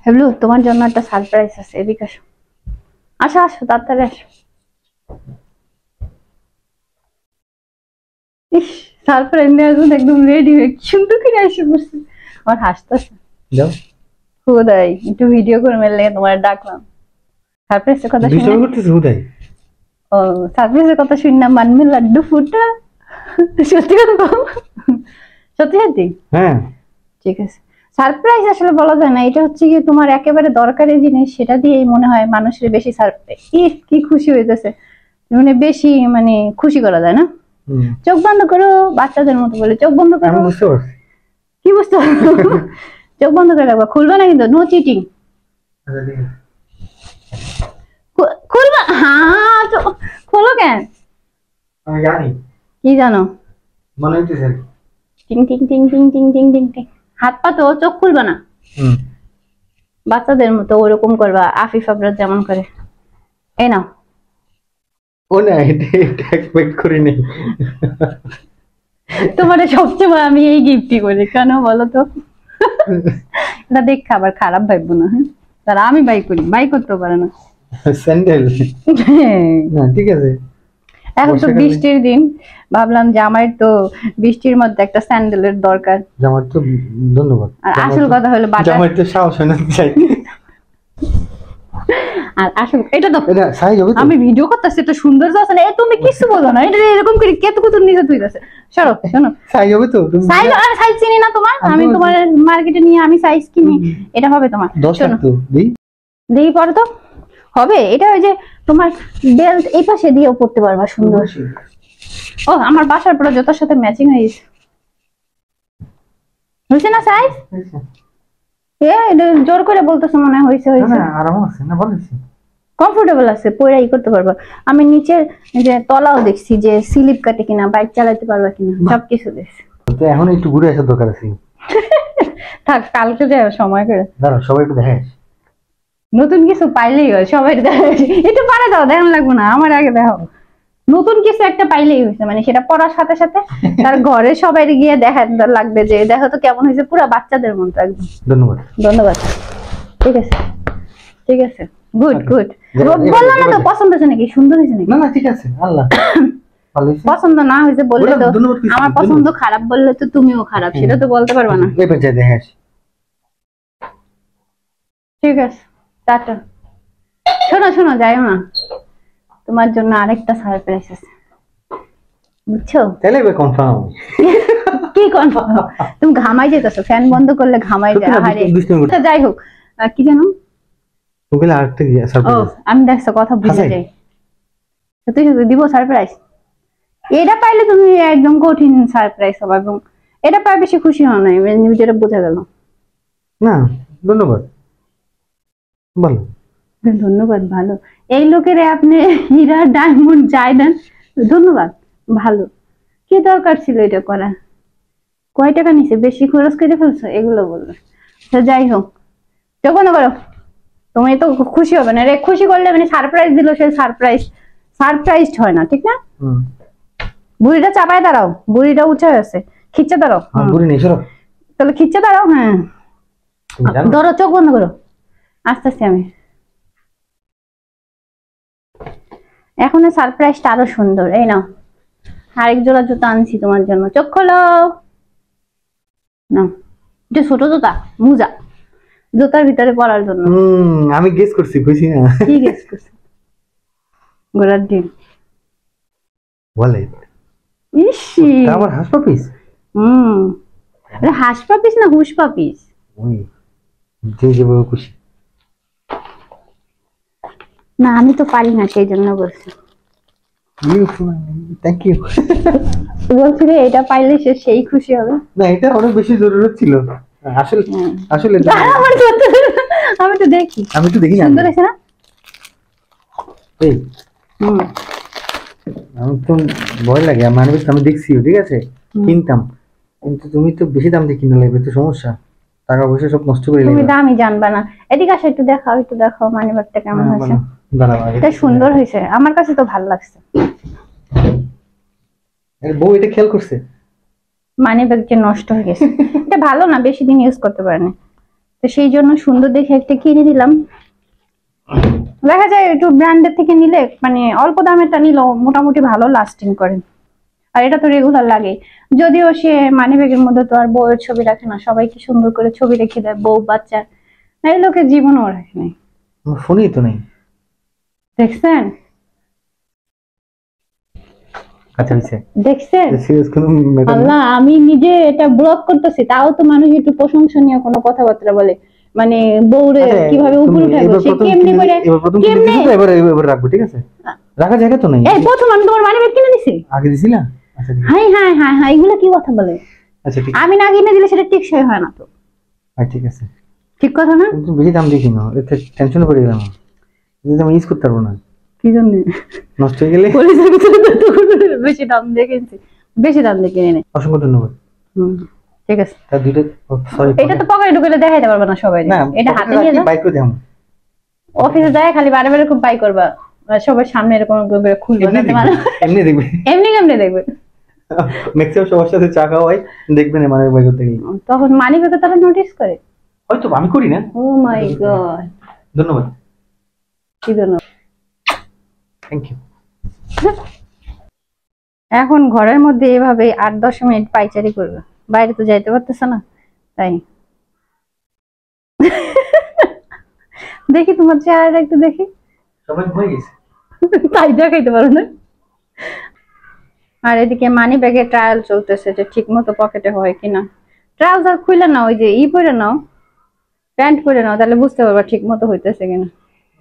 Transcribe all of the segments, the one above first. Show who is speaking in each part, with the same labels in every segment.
Speaker 1: হেবলু তোমার জন্য একটা সারপ্রাইজ আছে, এদিকে আসো। আসো আসো তাড়াতাড়ি আসো। ইস, সারপ্রাইজ নেওয়ার জন্য একদম রেডি হয়ে কি সুন্দর করে এসে বসছে। আমার হাসতেছে।
Speaker 2: যাও
Speaker 1: হুদাই একটু ভিডিও করে মেলে তোমার ডাকলাম। সারপ্রাইজের কথা শুনে
Speaker 2: ডিস্টার্ব করতেছ হুদাই।
Speaker 1: ও সারপ্রাইজের কথা শুনে মানবে লাড্ডু ফুটা। সত্যি কথা বল। সত্যি সত্যি
Speaker 2: হ্যাঁ
Speaker 1: ঠিক আছে। সারপ্রাইজ আসলে বলা যায় না, এটা হচ্ছে কি তোমার একেবারে দরকারি জিনিস, সেটা দিয়েই মনে হয় মানুষের বেশি সারপ্রাইজ কি খুশি হইতেছে, মানে বেশি মানে খুশি করা যায় না। চোখ বন্ধ করো, বাচ্চাদের মতো বলে চোখ বন্ধ করো।
Speaker 2: আমি বুঝতে পারছি।
Speaker 1: কি বুঝতে পারছো? চোখ বন্ধ করে রাখবা, খুলবা না কিন্তু, নো চিটিং। খুলবা? হ্যাঁ তো খোলো কেন?
Speaker 2: আমি জানি।
Speaker 1: কি জানো?
Speaker 2: মনে হইতেছে
Speaker 1: টিং টিং টিং টিং টিং টিং টিং টিং। হাত পা তো, চোখ খুলবা না। বাচ্চাদের মতো ওরকম করবা, আফিফ আবরার যেমন করে। এই নাও।
Speaker 2: ও না, এটা এক্সপেক্ট করিনি।
Speaker 1: তোমার সবচেয়ে বড় আমি এই গিফটই করি, কেন বলো তো? এটা দেখ আবার খারাপ ভাববো না। হ্যাঁ তারা আমি বাই করি, বাই করতে পারে না।
Speaker 2: স্যান্ডেল না ঠিক আছে।
Speaker 1: এখন তো বৃষ্টির দিন, ভাবলাম জামাই তো বৃষ্টির মধ্যে একটা স্যান্ডেলের দরকার।
Speaker 2: জামাই তো ধন্যবাদ।
Speaker 1: আর আসল কথা হলো
Speaker 2: জামাই তো সাহস হয় না চাই।
Speaker 1: আর আসল এটা তো
Speaker 2: এটা সাইজ হবে তো?
Speaker 1: আমি ভিডিও করতেছি, এটা সুন্দর আছে না, এ তুমি কিছু বলো না, এটা এরকম করে কেতু কুতুর নিচে তুই আছে। সরো শোনো,
Speaker 2: সাইজ হবে তো? তুমি
Speaker 1: সাইজ আর সাইজ চিনি না তোমার, আমি তোমার মার্কেটে নিয়ে আমি সাইজ কিনি, এটা হবে তোমার?
Speaker 2: 10 টাকা তো দেই
Speaker 1: দেই পরে তো হবে। এটা ওই যে তোমার বেল্ট এই পাশে দিয়েও পড়তে পারবা সুন্দর। ও আমার বাসার পুরো জুতার সাথে ম্যাচিং হয়ে গেছে। হয়েছে না সাইজ? এটা জোর করে বলতেছো মনে হয়েছে? হয়েছে
Speaker 2: না আরাম আছে না, বলেছি
Speaker 1: কমফোর্টেবল আছে, পরে ই করতে পারবা। আমি নিচের যে তলাও দেখছি যে স্লিপ কাটে কিনা, বাইক চালাতে পারবা কিনা, সবকিছু দেখছি।
Speaker 2: তো এখন একটু ঘুরে আসার দরকার আছে।
Speaker 1: থাক কালকে যাও সময় করে।
Speaker 2: দাঁড়াও সবাই একটু দেখাস।
Speaker 1: নতুন কিছু পাইলেই হয়, সবাই একটু পারে দাও, দেখান লাগবে না, আমার আগে দেখাও। নতুন কিছু একটা পাইলেই হয়েছে, মানে সেটা পড়ার সাথে সাথে তার ঘরে সবাই গিয়ে দেখা লাগবে যে দেখো তো কেমন হয়েছে, পুরো বাচ্চাদের মতো একদম।
Speaker 2: ধন্যবাদ
Speaker 1: ধন্যবাদ। ঠিক আছে ঠিক আছে, গুড গুড। বললাম না তো পছন্দ হয়েছে নাকি, সুন্দর হয়েছে নাকি?
Speaker 2: না না ঠিক আছে, আল্লাহ
Speaker 1: পছন্দ না হয়েছে বললে তো, আমার পছন্দ খারাপ বললে তো তুমিও খারাপ, সেটা তো বলতে পারবা না।
Speaker 2: এবার যাই দেখাস।
Speaker 1: ঠিক আছে টাটা। শোনো শোনো, যাইও না, তোমার জন্য আরেকটা সারপ্রাইজ আছে, বুঝছো?
Speaker 2: তাহলে এবার কনফার্ম।
Speaker 1: কি কনফার্ম? তুমি ঘামাই যেতেছো, ফ্যান বন্ধ করলে ঘামাই যায়। আরে যাই হোক, কি জানো
Speaker 2: ওগুলো আরেকটা সারপ্রাইজ।
Speaker 1: আমি দেখছো কথা বুঝে যাই। সত্যি সত্যি দিব সারপ্রাইজ। এটা পাইলে তুমি একদম কঠিন সারপ্রাইজ হবে, এবং এটা পাই বেশি খুশি হও নাই, যেটা বোঝা গেল।
Speaker 2: না ধন্যবাদ, ভালো।
Speaker 1: ধন্যবাদ ভালো, এই লোকের আপনি হীরা ডায়মন্ড যাই দেন, ধন্যবাদ ভালো। কি দরকার ছিল এটা করা? কয় টাকা নিছে, বেশি খরচ করে ফেলছো এগুলো বললো। যাই হোক, যখন করো তুমি তো খুশি হবে না রে, খুশি করলে মানে সারপ্রাইজ দিল, সে সারপ্রাইজড হয় না, ঠিক না? বুড়িটা চাপায় দাঁড়াও, বুড়িটা উঁচা আছে, খিচ্ছে দাঁড়াও।
Speaker 2: বুড়ি নেই সরো,
Speaker 1: তাহলে খিচ্ছে দাঁড়াও। হ্যাঁ ধরো, চোখ বন্ধ করো, আস্তে আস্তে। আমি এখন সারপ্রাইজটা আরো সুন্দর। এই নাও আরেক জোড়া জুতা আনছি তোমার জন্য, চোখ খোলো না। এটা ছোট জুতা, মুজা, জুতার ভিতরে পরার জন্য।
Speaker 2: আমি গেস করছি, বুঝি না
Speaker 1: কি গেস করছি? ঘোড়ার ডিম
Speaker 2: বলে।
Speaker 1: ইসি
Speaker 2: আবার হাঁস পাপিস।
Speaker 1: এটা হাঁস পাপিস না হুস পাপিস?
Speaker 2: যে যেভাবে খুশি।
Speaker 1: না আমি তো পারি না, সেই জন্য বলছি।
Speaker 2: Thank you.
Speaker 1: বলছি রে, এটা পাইলে সে সেই খুশি হবে।
Speaker 2: না এটা অনেক বেশি জরুরত ছিল আসলে। আসলে
Speaker 1: আমি তো দেখি,
Speaker 2: আমি তো দেখি না,
Speaker 1: সুন্দর আছে না?
Speaker 2: এই আমি তো ভয় লাগে, আমি দেখছি ঠিক আছে, কিনতাম, কিন্তু তুমি তো বেশি দাম দিয়ে কিনে লাগবে, তো সমস্যা, টাকা পয়সা সব নষ্ট করে
Speaker 1: তুমি দামই জানবা না। এদিকে আসো, একটু দেখাও, একটু দেখাও মানিব্যাগটা কেমন হয়েছে।
Speaker 2: দাঁড়াও,
Speaker 1: এটা সুন্দর হয়েছে, আমার কাছে তো ভালো লাগছে।
Speaker 2: বউ এটা খেয়াল করছে?
Speaker 1: মানিব্যাগ যে নষ্ট হয়ে গেছে, এটা ভালো না, বেশি দিন ইউজ করতে পারেনি। তো সেই জন্য সুন্দর দেখে একটা কিনে দিলাম। দেখা যায় একটু ব্র্যান্ডের থেকে নিলে মানে অল্প দামেরটা নিলেও মোটামুটি ভালো লাস্টিং করে, আর এটা তো রেগুলার লাগে। যদিও সে মানি ব্যাগের মধ্যে তো আর বউয়ের ছবি রাখে না, সবাইকে সুন্দর করে ছবি রেখে দেয়, বউ বাচ্চা। এই লোকের জীবনও রাখে নাই,
Speaker 2: আমার ফোনই তো নেই।
Speaker 1: দেখছেন
Speaker 2: আচ্ছা আচ্ছা,
Speaker 1: দেখছেন
Speaker 2: সিরিয়াস কোনো ম্যাটার না।
Speaker 1: আল্লাহ, আমি নিজে এটা ব্লক করতেছি, তাও তো মানুষ একটু প্রশংসনীয় কোনো কথাবার্তা বলে, মানে বউরে
Speaker 2: আচ্ছা,
Speaker 1: কিভাবে উপরে
Speaker 2: তুমি
Speaker 1: উঠাবো
Speaker 2: এবার
Speaker 1: সে
Speaker 2: প্রথম
Speaker 1: কেমনি করে
Speaker 2: এবার প্রথম কিনে
Speaker 1: কেমনে।
Speaker 2: দিছো তো, এবার রাখবো, ঠিক আছে? রাখার জায়গা তো নেই।
Speaker 1: এই প্রথম আমি তোমার মানি ব্যাগ কিনে দিছি।
Speaker 2: আগে দিছিলা? আচ্ছা ঠিক আছে।
Speaker 1: হাই হাই হাই হাই, এগুলো কি কথা বলে?
Speaker 2: আচ্ছা ঠিক
Speaker 1: আমি না কিনে দিলে সেটা টেকসই হয় না তো।
Speaker 2: আছে, ঠিক আছে।
Speaker 1: ঠিক কথা না?
Speaker 2: কিন্তু বেশি দাম দিয়ে কিনো, এতে টেনশনে পড়ে গেলাম। যদি আমি ইউজ করতে পারবো না,
Speaker 1: কি জন্য
Speaker 2: নষ্ট হয়ে গেলে।
Speaker 1: কলেজের ভিতরে তো বেশি দাম দিয়ে কিনছি, বেশি দাম দিয়ে কিনে নেই।
Speaker 2: অসংখ্য ধন্যবাদ।
Speaker 1: ঠিক আছে,
Speaker 2: তার দুইটা, সরি,
Speaker 1: এটা তো পকেটে ঢুকেলে দেখাইতে পারবে না সবাই,
Speaker 2: না
Speaker 1: এটা হাতে নিয়ে যাও।
Speaker 2: বাইক করে দেখাবো।
Speaker 1: অফিসে যায় খালি বারে বারে খুব বাই করবা, আর সবার সামনে এরকম করে খুলবা
Speaker 2: এমনি
Speaker 1: যাতে
Speaker 2: দেখবে,
Speaker 1: মানুষ
Speaker 2: এমনি দেখবে।
Speaker 1: এমনি কেমনে দেখবে।
Speaker 2: ম্যাক্সিমাম সবার সাথে চা খাওয়া হয়, দেখবে না মানে বাইক করতে গেলে।
Speaker 1: তখন মানি ব্যাগে তারা নোটিস করে।
Speaker 2: হয়তো আমি করি না।
Speaker 1: ও মাই গড,
Speaker 2: ধন্যবাদ,
Speaker 1: কি জন্য।
Speaker 2: Thank you.
Speaker 1: এখন ঘরের মধ্যে এভাবে 8-10 মিনিট পাইচারি করবে, বাইরে তো যাইতে পারতেছে না, তাই দেখি তোমার চেহারাটা একটু দেখি।
Speaker 2: সবাই ঘুমিয়ে গেছে।
Speaker 1: তাই দেখাইতে পারো না। আর এদিকে মানি ব্যাগে ট্রায়াল চলতেছে যে ঠিক মতো পকেটে হয় কিনা। ট্রাউজার খুলে নাও, ওই যে পরে নাও, প্যান্ট পরে নাও, তাহলে বুঝতে পারবা ঠিক মতো হইতেছে কিনা।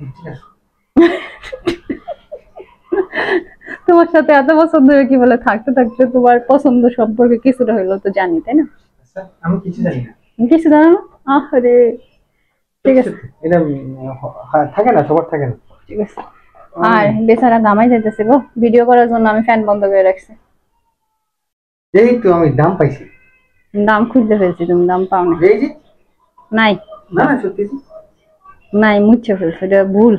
Speaker 2: ঠিক আছে।
Speaker 1: তোমার সাথে এত বছর ধরে কি বলে থাকতে থাকতে তোমার পছন্দ সম্পর্কে কিছুটা হইলো তো জানি, তাই না?
Speaker 2: আচ্ছা, আমি কিছু জানি না।
Speaker 1: কিছু জানো না? আরে ঠিক আছে,
Speaker 2: এটা থাকে না, সবার থাকে না।
Speaker 1: ঠিক আছে। আর বেচারা গামাই যাইতেছে গো, ভিডিও করার জন্য আমি ফ্যান বন্ধ করে রাখছি।
Speaker 2: এই তো আমি দাম পাইছি।
Speaker 1: দাম খুঁজতে ফেলছি, তুমি দাম পাও না।
Speaker 2: এই যে,
Speaker 1: নাই
Speaker 2: না না সত্যি জি।
Speaker 1: নাই, মুচ্ছে ফেলছো, এটা ভুল।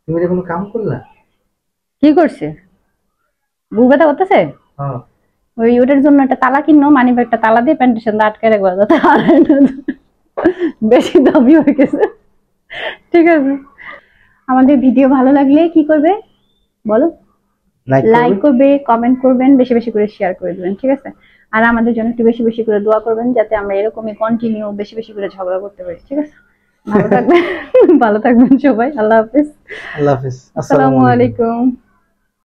Speaker 2: তুমি যে কোনো কাম করলা?
Speaker 1: কি করছে? বুক ব্যথা করতেছে?
Speaker 2: হ্যাঁ।
Speaker 1: ওই ওটার জন্য একটা তালা কিনো, মানি ব্যাগটা তালা দিয়ে প্যান্টের সাথে আটকে রাখবা যাতে হারায় না যায়। বেশি দামি হয়ে গেছে। ঠিক আছে, আমাদের ভিডিও ভালো লাগলে কি করবে বলো? লাইক করবে, কমেন্ট করবেন, বেশি বেশি করে শেয়ার করে দেবেন, ঠিক আছে? আর আমাদের জন্য একটু বেশি বেশি করে দোয়া করবেন যাতে আমরা এরকমই কন্টিনিউ বেশি বেশি করে ঝগড়া করতে পারি, ঠিক আছে? ভালো থাকবেন, ভালো থাকবেন সবাই। আল্লাহ হাফেজ।
Speaker 2: আল্লাহ হাফেজ।
Speaker 1: আসসালামু আলাইকুম।